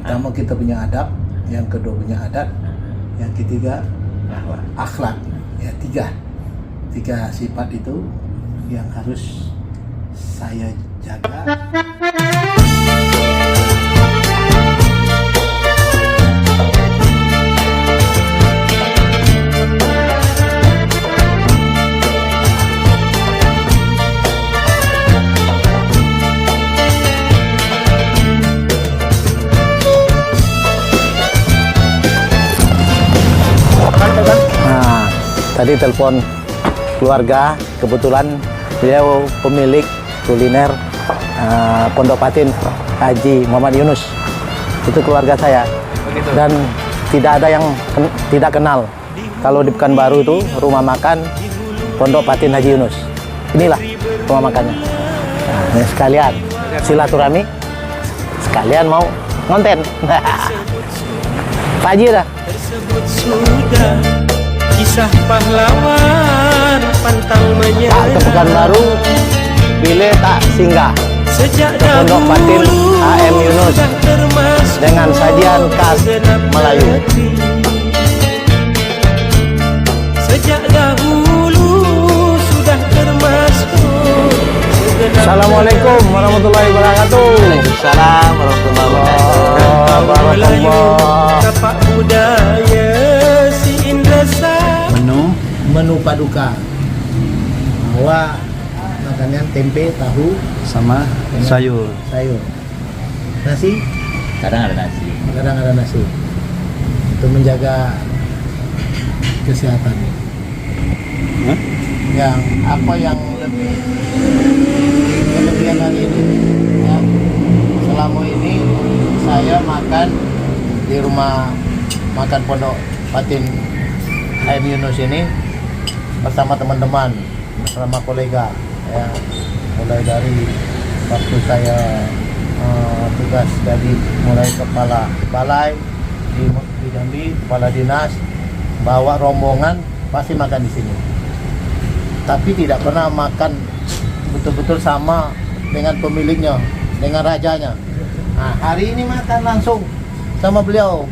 Pertama kita punya adab, yang kedua punya adat, yang ketiga akhlak. Ya, tiga sifat itu yang harus saya jaga. Nah, tadi telepon keluarga, kebetulan beliau pemilik kuliner Pondok Patin Haji Muhammad Yunus. Itu keluarga saya. Dan tidak ada yang tidak kenal. Kalau di Pekanbaru itu rumah makan Pondok Patin Haji Yunus. Inilah rumah makannya. Nah, ini sekalian silaturahmi, sekalian mau ngonten. Pak Haji dah. Sudah kisah pahlawan pantang menyerah. Tak ke Pekanbaru, bila tak singgah Sejak ke Pondok Patin HM Yunus dengan sajian khas Melayu. Sejak dahulu sudah termasuk. Assalamualaikum warahmatullahi wabarakatuh. Waalaikumsalam warahmatullahi wabarakatuh. Tapak budaya si Indrasa. Menu paduka, bahwa makannya tempe, tahu, Sama sayur. nasi, Kadang ada nasi. kadang ada nasi, untuk menjaga kesehatan. Yang apa yang lebih kelebihan hari ini, ya, selama ini saya makan di rumah makan Pondok Patin HM Yunus ini bersama teman-teman, bersama kolega, ya, mulai dari waktu saya tugas dari mulai kepala balai di Jambi, kepala dinas, bawa rombongan pasti makan di sini. Tapi tidak pernah makan betul-betul sama dengan pemiliknya, dengan rajanya. Nah, hari ini makan langsung sama beliau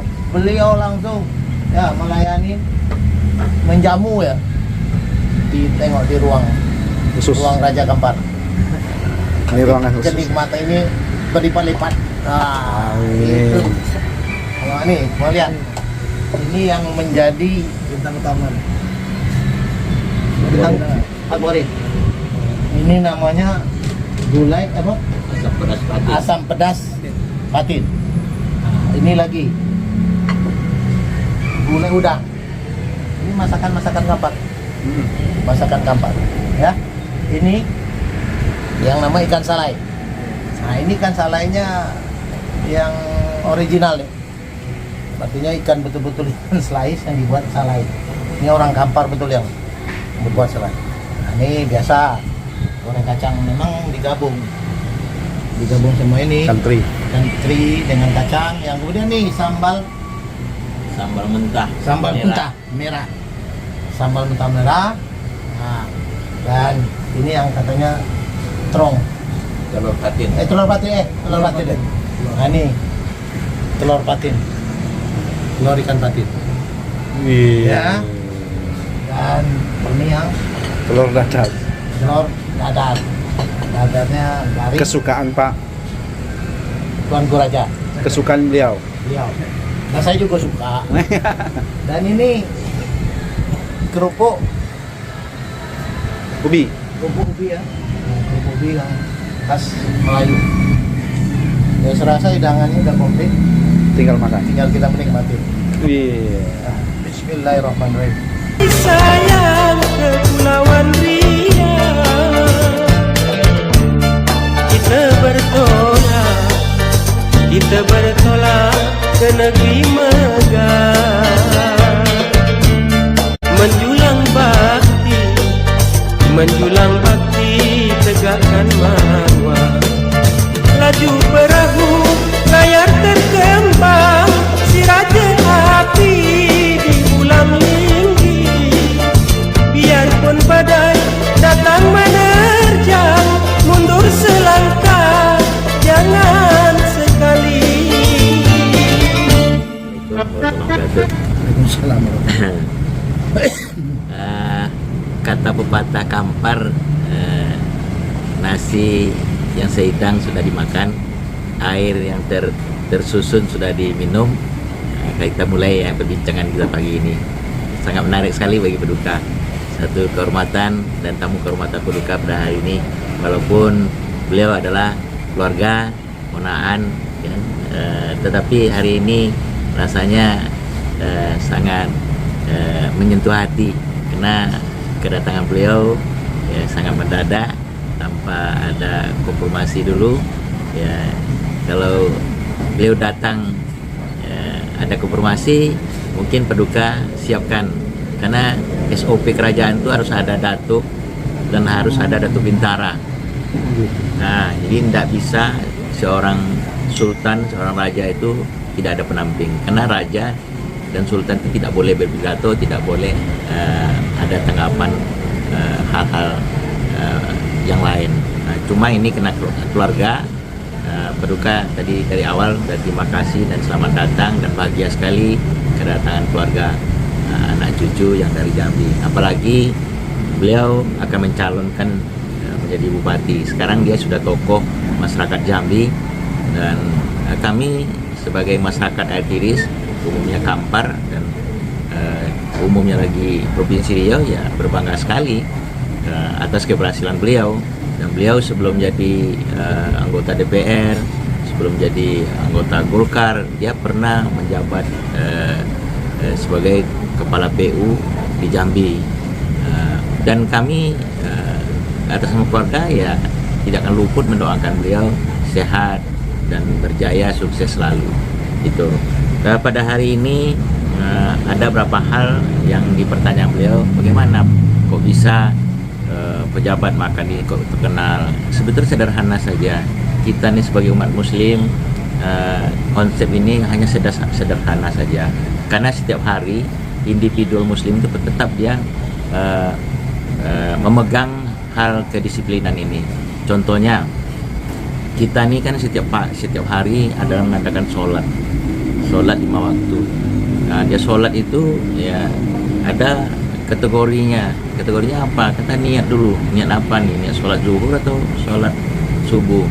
langsung ya melayani, menjamu ya, ditengok di ruang Khusus. ruang Raja Kampar. Ini ruangan khusus. Kenikmatan ini berlipat-lipat. Nah, itu. Kalau ini mau lihat, ini yang menjadi bintang utama. Bintang favorit. Ini namanya gulai apa? Asam pedas patin. Asam pedas patin. Nah, ini lagi gulai udang. Ini masakan Kampar. Masakan Kampar. Ya. Ini yang nama ikan salai. Nah, ini ikan salainya yang original ya. Artinya ikan betul-betul ikan slice yang dibuat salai. Ini orang Kampar betul yang membuat salai. Nah, ini biasa goreng kacang, memang digabung semua ini. Ikan teri dengan kacang. Yang kemudian nih sambal Sambal mentah merah. Sambal mentah merah. Nah, dan ini yang katanya terong. telur patin. Telur patin deh. Nah, ini telur patin. Telur ikan patin. Ya. Dan ini yang Telur dadar. telur dadar. Dadarnya dari Kesukaan Pak. Tuan Raja. Kesukaan beliau. Nah, saya juga suka. Dan ini kerupuk Ubi. ubi ya. Kerupuk ubi yang khas Melayu. Ya, serasa hidangannya udah komplit, Tinggal makan. tinggal kita menikmati. Iya. Nah, bismillahirrahmanirrahim. Sayang Kepulauan Riau, kita bertolak ke negeri megah, menjulang bakti tegakkan marwah. Laju perahu layar terkembang, si raja api di ulam linggi. Biarpun badai datang menerjang, mundur selangkah jangan sekali. Kata pepatah Kampar, nasi yang sehidang sudah dimakan, air yang tersusun sudah diminum. Kita mulai ya perbincangan kita pagi ini. Sangat menarik sekali bagi Peduka. Satu kehormatan dan tamu kehormatan Peduka pada hari ini. Walaupun beliau adalah keluarga, ponaan, ya, tetapi hari ini rasanya sangat menyentuh hati karena kedatangan beliau ya sangat mendadak tanpa ada konfirmasi dulu. Ya, kalau beliau datang ada konfirmasi, mungkin Peduka siapkan, karena SOP kerajaan itu harus ada datuk dan harus ada datuk bintara. Nah, jadi tidak bisa seorang sultan, seorang raja itu tidak ada penamping, karena raja dan sultan itu tidak boleh berpidato, tidak boleh ada tanggapan hal-hal yang lain. Nah, cuma ini kena keluarga. Peduka tadi dari awal dan terima kasih dan selamat datang dan bahagia sekali kedatangan keluarga anak cucu yang dari Jambi. Apalagi beliau akan mencalonkan menjadi bupati. Sekarang dia sudah tokoh masyarakat Jambi, dan kami sebagai masyarakat air tiris, umumnya Kampar dan umumnya lagi Provinsi Riau, ya berbangga sekali atas keberhasilan beliau. Dan beliau sebelum jadi anggota DPR, sebelum jadi anggota Golkar, dia pernah menjabat sebagai kepala PU di Jambi. Dan kami atas nama keluarga ya tidak akan luput mendoakan beliau sehat dan berjaya, sukses selalu. Itu. Pada hari ini ada beberapa hal yang dipertanyakan beliau, bagaimana kok bisa pejabat makan ini kok terkenal. Sebetulnya sederhana saja. Kita nih sebagai umat Muslim, konsep ini hanya sederhana saja. Karena setiap hari individu Muslim itu tetap dia memegang hal kedisiplinan ini. Contohnya, kita nih kan setiap hari adalah mengadakan sholat 5 waktu. Nah, dia sholat itu ya ada kategorinya apa, kita niat dulu, niat apa nih, niat sholat zuhur atau sholat subuh,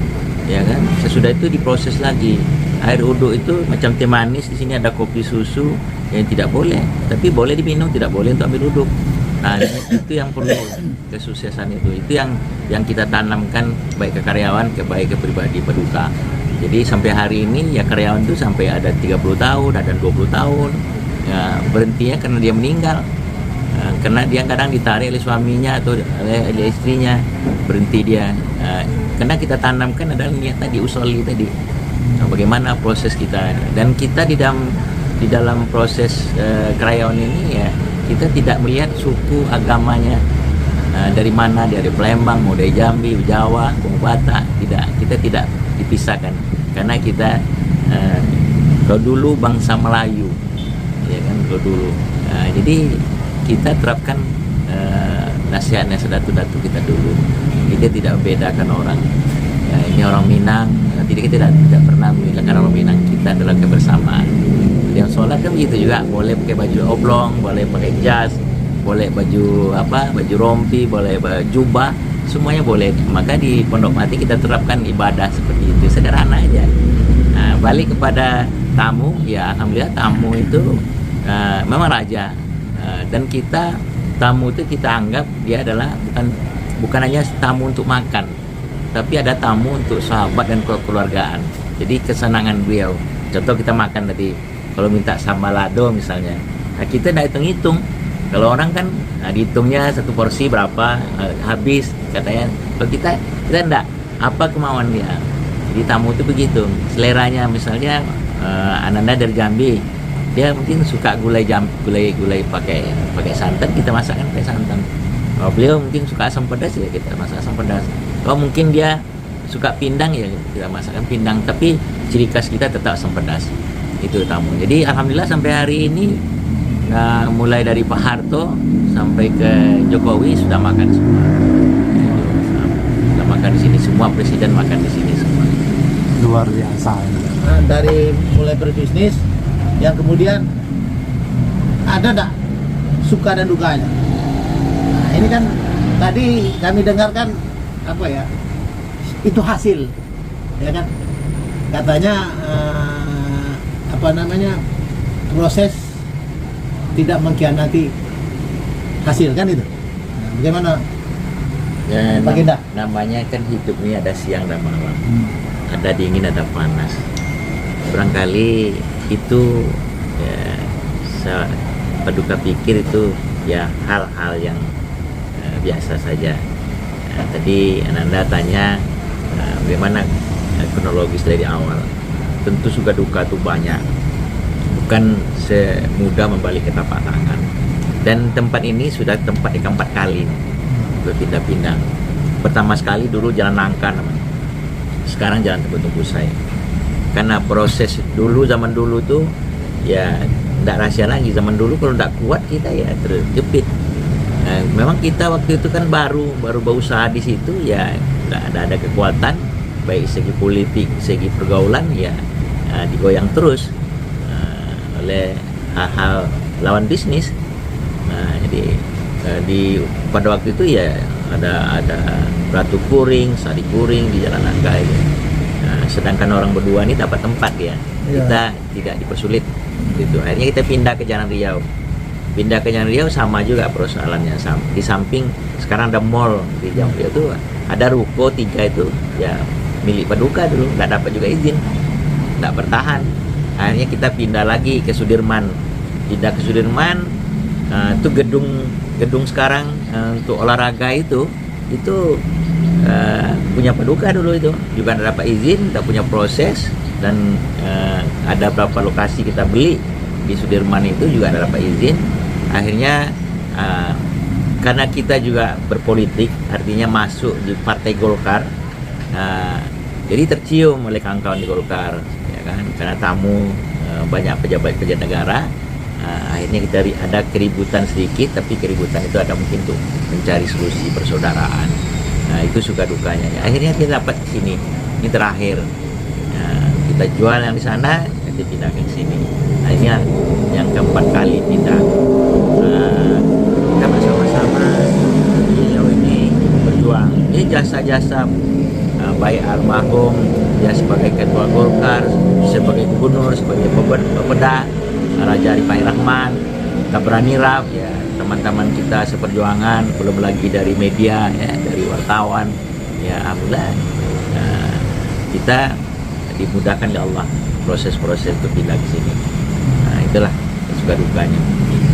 ya kan. Sesudah itu diproses lagi. Air uduk itu macam teh manis, di sini ada kopi susu yang tidak boleh, tapi boleh diminum, tidak boleh untuk ambil uduk. Nah, itu yang perlu kesuksesan itu yang kita tanamkan baik ke karyawan, baik ke pribadi Peduka. Jadi sampai hari ini ya karyawan itu sampai ada 30 tahun, ada 20 tahun, ya berhentinya karena dia meninggal. Karena dia kadang ditarik oleh suaminya atau oleh istrinya, berhenti dia. Karena kita tanamkan adalah niat tadi, usoli tadi. Nah, bagaimana proses kita, dan kita di dalam proses karyawan ini ya kita tidak melihat suku agamanya, dari mana dia, dari Palembang, mau dari Jambi, Jawa, Batak, tidak, kita tidak dipisahkan karena kita kalau dulu bangsa Melayu, ya kan, kalau dulu. Jadi kita terapkan nasihatnya sedatu-datu kita dulu. Kita tidak membedakan orang. Ya, ini orang Minang, kita tidak pernah membedakan orang Minang. Kita adalah kebersamaan. Yang sholat kan begitu juga, boleh pakai baju oblong, boleh pakai jas, boleh baju rompi, boleh jubah, semuanya boleh. Maka di Pondok Mati kita terapkan ibadah seperti itu, sederhana aja. Nah, balik kepada tamu, ya alhamdulillah tamu itu memang raja. Dan kita tamu itu kita anggap dia adalah bukan hanya tamu untuk makan, tapi ada tamu untuk sahabat dan kekeluargaan. Jadi kesenangan beliau. Contoh kita makan tadi, kalau minta sambal lado misalnya, nah kita tidak hitung-hitung. Kalau orang kan dihitungnya satu porsi berapa, habis katanya. Kalau kita tidak, apa kemauan dia. Jadi tamu itu begitu, seleranya. Misalnya Ananda dari Jambi, dia mungkin suka gulai pakai santan, kita masakkan pakai santan. Kalau beliau mungkin suka asam pedas, ya kita masak asam pedas. Kalau mungkin dia suka pindang, ya kita masakkan pindang, tapi ciri khas kita tetap asam pedas. Itu tamu. Jadi alhamdulillah sampai hari ini mulai dari Pak Harto sampai ke Jokowi sudah makan semua. Sudah makan di sini semua, presiden makan di sini semua. Luar biasa. Dari mulai berbisnis, yang kemudian ada enggak suka dan dukanya. Nah, ini kan tadi kami dengarkan apa ya, itu hasil, ya kan, katanya apa namanya, proses tidak mengkhianati hasil, kan itu. Nah, bagaimana Ya, Pak Ginda? namanya kan hidup ini ada siang dan malam, ada dingin ada panas. Barangkali itu ya, paduka pikir itu ya hal-hal yang biasa saja. Tadi Ananda tanya bagaimana kronologis dari awal. Tentu suka duka itu banyak, bukan semudah membalik ke tapak tangan. Dan tempat ini sudah tempat yang keempat kali berpindah-pindah. Pertama sekali dulu jalan nangka namanya, sekarang jalan tembus saya. Karena proses dulu, zaman dulu tuh ya tidak rahasia lagi. Zaman dulu kalau tidak kuat kita ya terjepit. Nah, memang kita waktu itu kan baru berusaha di situ, ya nggak ada kekuatan baik segi politik, segi pergaulan, ya digoyang terus oleh hal-hal lawan bisnis. Nah, jadi pada waktu itu ya ada Ratu Kuring, Sari Kuring di Jalan Nangka itu. Nah, sedangkan orang berdua ini dapat tempat ya, kita tidak dipersulit gitu. Akhirnya kita pindah ke Jalan Riau. Pindah ke Jalan Riau sama juga persoalannya. Di samping sekarang ada mall di Jalan Riau itu, ada ruko 3 itu ya milik Paduka dulu, nggak dapat juga izin, nggak bertahan. Akhirnya kita pindah lagi ke Sudirman. Pindah ke Sudirman, itu gedung sekarang untuk olahraga itu punya Paduka dulu, itu juga tidak dapat izin, tidak punya proses. Dan ada beberapa lokasi kita beli di Sudirman itu juga tidak dapat izin. Akhirnya karena kita juga berpolitik, artinya masuk di Partai Golkar, jadi tercium oleh kawan-kawan di Golkar, ya kan, karena tamu banyak pejabat-pejabat negara. Akhirnya kita ada keributan sedikit, tapi keributan itu ada mungkin untuk mencari solusi persaudaraan. Nah, itu suka dukanya. Ya, akhirnya kita dapat sini. Ini terakhir. Kita jual yang di sana, nanti pindah ke sini. Nah, ini yang keempat kali pindah. Kita bersama-sama beliau ini berjuang. Ini jasa-jasa baik almarhum, dia sebagai ketua Golkar, sebagai gubernur, sebagai Pemda, Raja Arifin Rahman, Kabranirab, ya teman-teman kita seperjuangan, belum lagi dari media, ya dari wartawan, ya alhamdulillah kita dimudahkan oleh Allah proses-proses untuk pindah ke sini. Nah, itulah suka dukanya.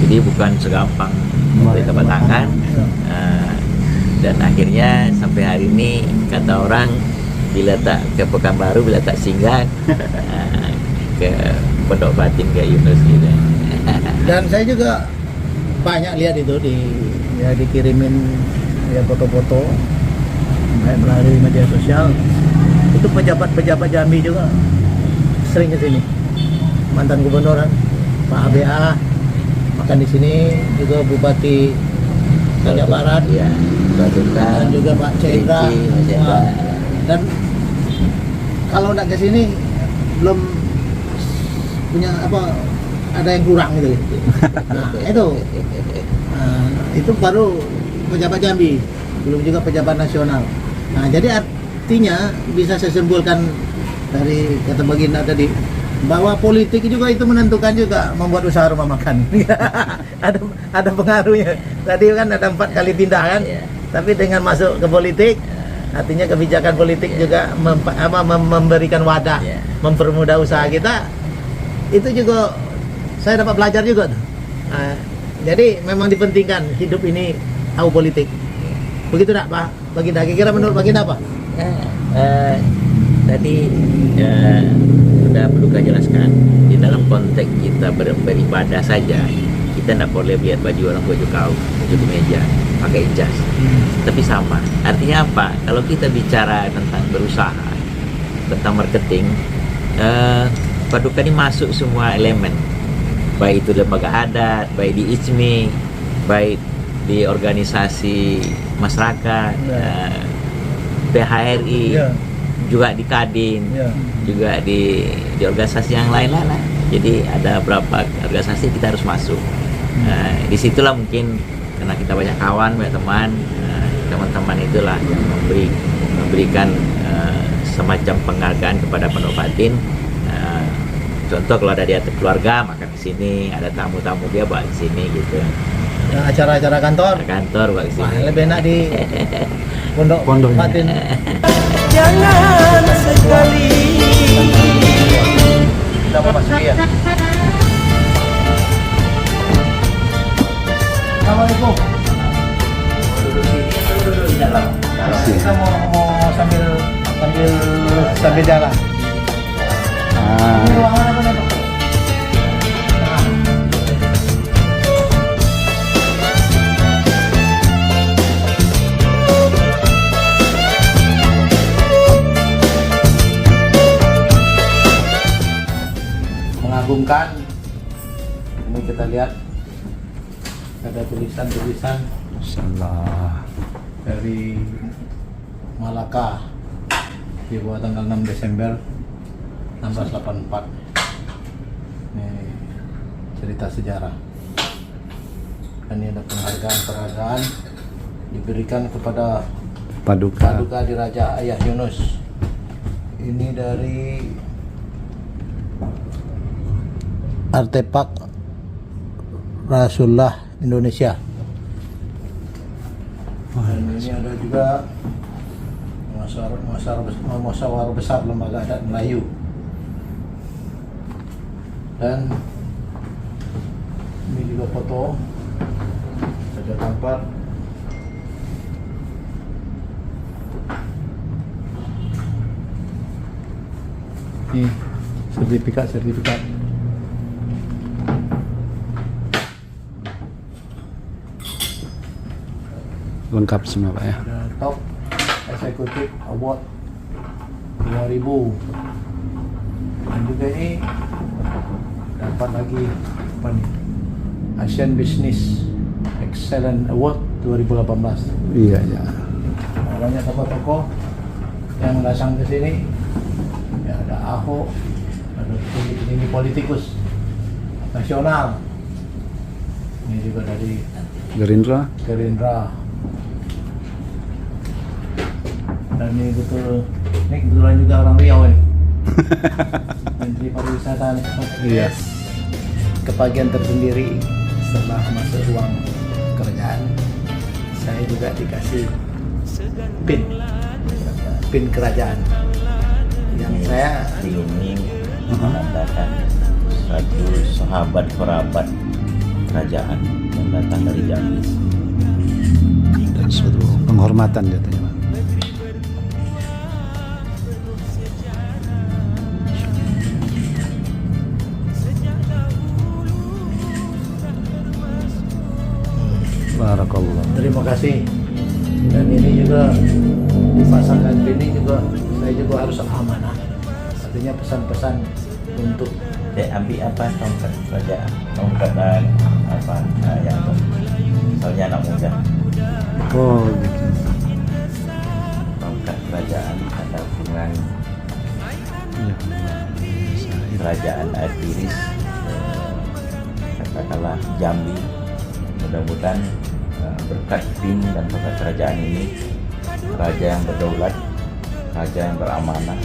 Jadi bukan segampang memberi tepuk tangan. Dan akhirnya sampai hari ini kata orang, bila tak ke Pekanbaru, bila tak singgah ke Pondok Batin ke Yunus gitu. Dan saya juga banyak lihat itu dikirimin ya foto-foto melalui media sosial. Itu pejabat-pejabat Jambi juga sering ke sini. Mantan gubernur Pak ABA makan di sini, juga Bupati Raja Barat, ya, dan juga Pak Cendra. Dan kalau nggak ke sini belum punya apa, ada yang kurang gitu. Nah, itu baru pejabat Jambi, belum juga pejabat nasional. Nah, jadi artinya bisa saya simpulkan dari kata Baginda tadi, bahwa politik juga itu menentukan juga membuat usaha rumah makan. ada pengaruhnya. Tadi kan ada 4 kali pindah kan, tapi dengan masuk ke politik, artinya kebijakan politik juga memberikan wadah, mempermudah usaha kita. Itu juga saya dapat belajar juga tuh. Jadi memang dipentingkan hidup ini tahu politik. Begitu enggak Pak Baginda? Kira-kira menurut Baginda apa? Tadi sudah Paduka jelaskan, di dalam konteks kita beribadah saja, kita tidak boleh lihat baju orang baju kaos, baju kemeja, pakai jas. Tapi sama, artinya apa? Kalau kita bicara tentang berusaha, tentang marketing, Paduka ini masuk semua elemen, baik itu lembaga adat, baik di ICMI, baik di organisasi masyarakat, PHRI, juga di Kadin, juga di organisasi yang lain lah. Jadi ada beberapa organisasi kita harus masuk. Disitulah mungkin karena kita banyak kawan, banyak teman, teman-teman itulah yang memberikan semacam penghargaan kepada Pondok Patin. Contoh kalau ada di atas keluarga makan di sini, ada tamu-tamu dia bawa di sini gitu. Dan acara-acara kantor Bawa di sini. lebih enak di Pondok Patin. Jangan sekali Kita mau masuk ya. Assalamualaikum. Duduk sini, duduk di dalam. Kita mau sambil jalan. Ini ruangan apa nih, Pak? Mengagumkan. Ini kita lihat ada tulisan-tulisan Masyaallah. dari Malaka dibuat tanggal 6 Desember 1984. Ini cerita sejarah. Dan ini ada penghargaan diberikan kepada Paduka. Paduka Diraja Ayah Yunus. Ini dari artefak Rasulullah Indonesia. Dan ini ada juga musyawarah besar lembaga adat Melayu. Dan ini juga foto Raja Kampar. Ini sertifikat. Lengkap semua Pak ya. Ada top Executive Award 2000. Dan juga ini dapat lagi apa nih? Asian Business Excellent Award 2018. Iya ya. Banyak tokoh-tokoh yang datang ke sini. Ya, ada Ahok, ada ini politikus nasional. Ini juga dari Gerindra. Dan ini kebetulan juga orang Riau ini. Menteri Pariwisata nih. Iya. Kebahagiaan tersendiri setelah masuk ruang kerjaan, saya juga dikasih pin kerajaan yang saya ini menandakan satu sahabat kerabat kerajaan yang datang dari Jambi. Dan suatu penghormatan katanya Pak. Barakallah. terima kasih. Dan ini juga dipasangkan pin ini juga saya juga harus amanah. Artinya pesan-pesan untuk Ambil apa tongkat kerajaan, tongkat apa yang misalnya anak muda, Oh gitu. tongkat kerajaan ada hubungan Iya. kerajaan air tiris, katakanlah Jambi. Mudah-mudahan berkat pin dan tongkat kerajaan ini, raja yang berdaulat, raja yang beramanah,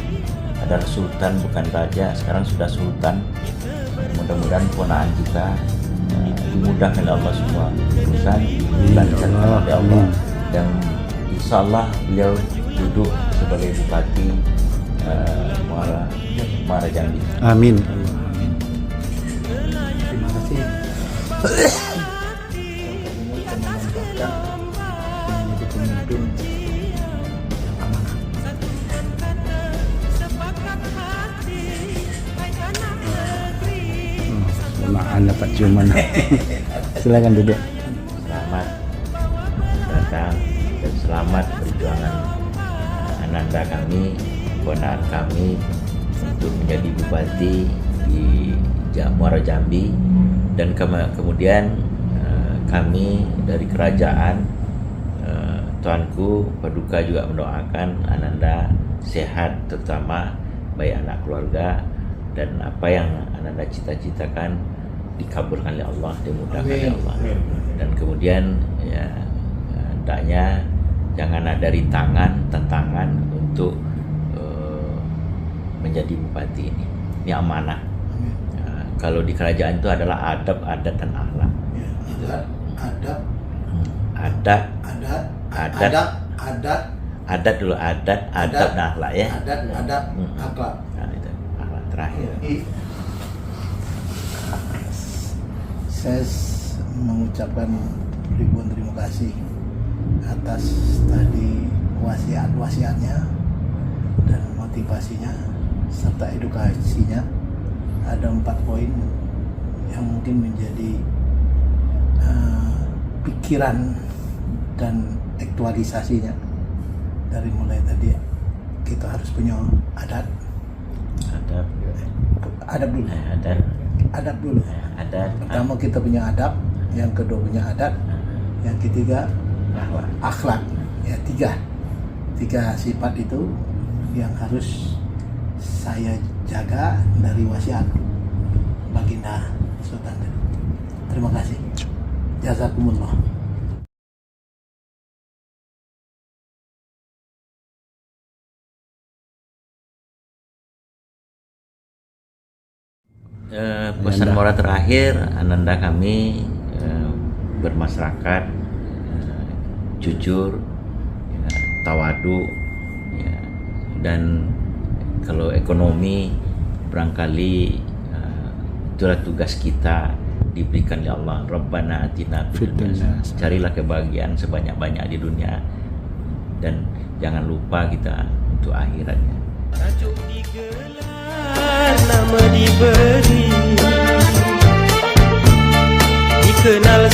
adalah sultan bukan raja, sekarang sudah sultan. Mudah-mudahan keponakan kita dimudahkan Allah semua urusan, dilancarkan oleh Allah, dan insya Allah beliau duduk sebagai bupati Muara Jambi. Amin. terima kasih. Menjadi pemimpin yang amanah. Maaf dapat ciuman. Silakan duduk. Selamat datang dan selamat perjuangan ananda kami, keponakan kami untuk menjadi bupati di Muara Jambi. Dan kemudian kami dari kerajaan, Tuanku Paduka juga mendoakan Ananda sehat, terutama baik anak keluarga, dan apa yang Ananda cita-citakan dikabulkan oleh Allah, dimudahkan oleh Amin. Allah. Dan kemudian ya hendaknya jangan ada rintangan, tantangan untuk menjadi bupati ini. Ini amanah. Kalau di kerajaan itu adalah adab, adat, dan akhlak. Ya, adat, Adat, adat, Adat. adat, adat dulu, adat, adab, dan akhlak ya. adat, akhlak. Nah, itu akhlak terakhir. Saya mengucapkan ribuan terima kasih atas tadi wasiat-wasiatnya dan motivasinya serta edukasinya. Ada 4 poin yang mungkin menjadi pikiran dan aktualisasinya. Dari mulai tadi kita harus punya adat dulu. Adab dulu. Adat. Pertama kita punya adab, yang kedua punya adat, yang ketiga akhlak. Ya, tiga sifat itu yang harus saya jaga dari wasiat Baginda Sultan. Terima kasih. Jazakumullah. Pesan moral terakhir, ananda kami bermasyarakat jujur, ya, tawadu, ya, dan kalau ekonomi barangkali itulah tugas kita diberikan oleh Allah. Rabbana atina fid dunya, carilah kebahagiaan sebanyak-banyak di dunia dan jangan lupa kita untuk akhiratnya. Tajuk digelar, nama diberi, dikenal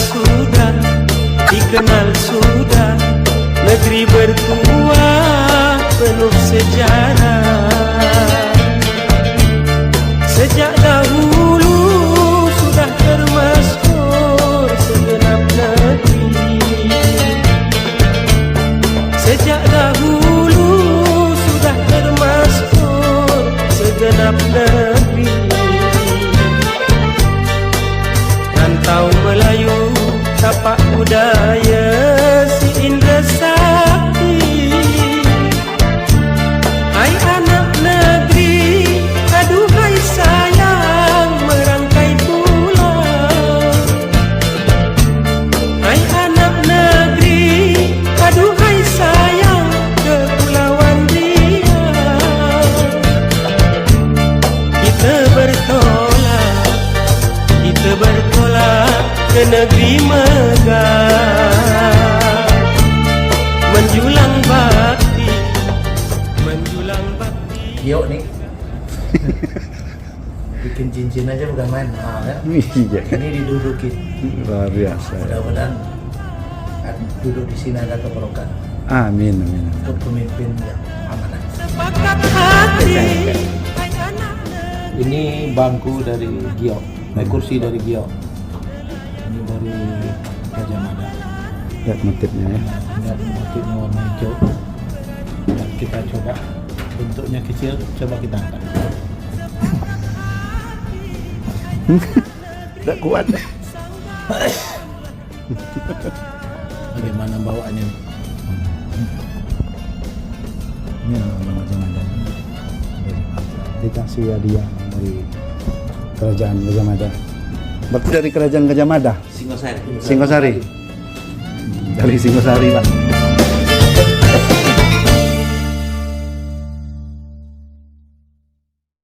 sudah, negeri bertuah penuh sejarah. Sejak dahulu sudah termasyhur segenap negeri. Sejak dahulu sudah termasyhur segenap negeri. Rantau Melayu, tapak budaya si Indra Sakti. Hai anak negeri, aduhai sayang merangkai pulang. Hai anak negeri, aduhai sayang kepulauan Riau. Kita bertolak ke negeri megah, menjulang bakti. Yuk nih. Bikin cincin aja bukan main. Nah, kan? Iya, Ini didudukin. luar biasa. Mudah-mudahan duduk di sini ada keberkahan Amin, amin. untuk pemimpin yang amanah. Sepakat hati, hai anak negeri. Ini bangku dari Giok, kursi dari Giok. Ini dari Gajah Mada. Lihat motifnya ya. Lihat motifnya warna hijau. Dan kita coba, bentuknya kecil, coba kita angkat. Tidak kuat. Bagaimana bawaannya? Ini nama Gajah Mada. Dikasih hadiah dari kerajaan Gajah Mada. Berarti dari kerajaan Gajah Mada, Singosari. Singosari. Dari Singosari, Pak.